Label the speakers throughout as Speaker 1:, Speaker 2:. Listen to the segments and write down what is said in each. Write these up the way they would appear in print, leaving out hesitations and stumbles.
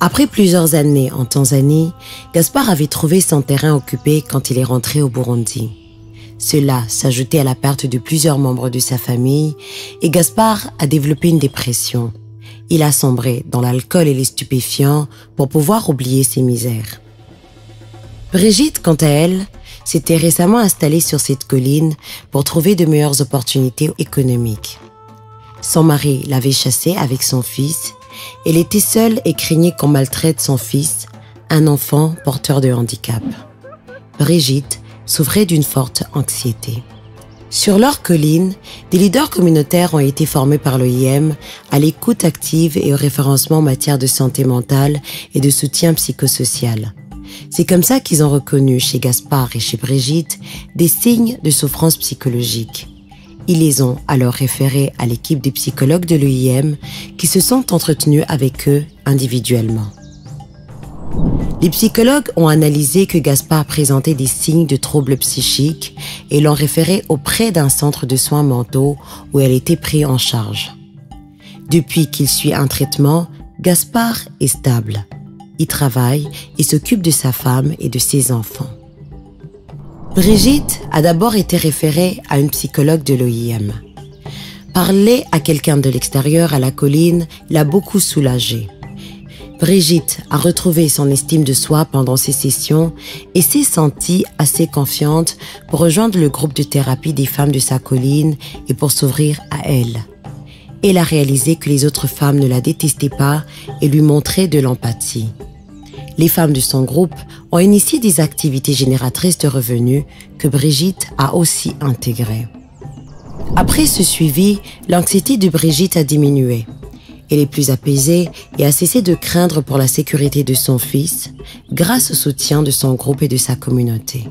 Speaker 1: Après plusieurs années en Tanzanie, Gaspard avait trouvé son terrain occupé quand il est rentré au Burundi. Cela s'ajoutait à la perte de plusieurs membres de sa famille et Gaspard a développé une dépression. Il a sombré dans l'alcool et les stupéfiants pour pouvoir oublier ses misères. Brigitte, quant à elle, s'était récemment installée sur cette colline pour trouver de meilleures opportunités économiques. Son mari l'avait chassée avec son fils. Elle était seule et craignait qu'on maltraite son fils, un enfant porteur de handicap. Brigitte souffrait d'une forte anxiété. Sur leur colline, des leaders communautaires ont été formés par l'OIM à l'écoute active et au référencement en matière de santé mentale et de soutien psychosocial. C'est comme ça qu'ils ont reconnu chez Gaspard et chez Brigitte des signes de souffrance psychologique. Ils les ont alors référés à l'équipe des psychologues de l'OIM qui se sont entretenus avec eux individuellement. Les psychologues ont analysé que Gaspard présentait des signes de troubles psychiques et l'ont référé auprès d'un centre de soins mentaux où elle était prise en charge. Depuis qu'il suit un traitement, Gaspard est stable. Il travaille et s'occupe de sa femme et de ses enfants. Brigitte a d'abord été référée à une psychologue de l'OIM. Parler à quelqu'un de l'extérieur à la colline l'a beaucoup soulagée. Brigitte a retrouvé son estime de soi pendant ces sessions et s'est sentie assez confiante pour rejoindre le groupe de thérapie des femmes de sa colline et pour s'ouvrir à elle. Elle a réalisé que les autres femmes ne la détestaient pas et lui montraient de l'empathie. Les femmes de son groupe ont initié des activités génératrices de revenus que Brigitte a aussi intégrées. Après ce suivi, l'anxiété de Brigitte a diminué. Elle est plus apaisée et a cessé de craindre pour la sécurité de son fils grâce au soutien de son groupe et de sa communauté.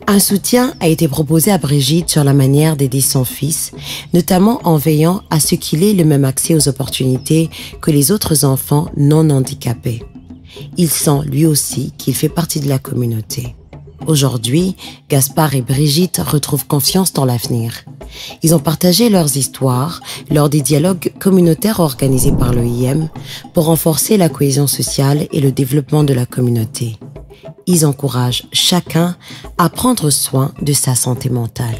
Speaker 1: Un soutien a été proposé à Brigitte sur la manière d'aider son fils, notamment en veillant à ce qu'il ait le même accès aux opportunités que les autres enfants non handicapés. Il sent lui aussi qu'il fait partie de la communauté. Aujourd'hui, Gaspard et Brigitte retrouvent confiance dans l'avenir. Ils ont partagé leurs histoires lors des dialogues communautaires organisés par l'OIM pour renforcer la cohésion sociale et le développement de la communauté. Ils encouragent chacun à prendre soin de sa santé mentale.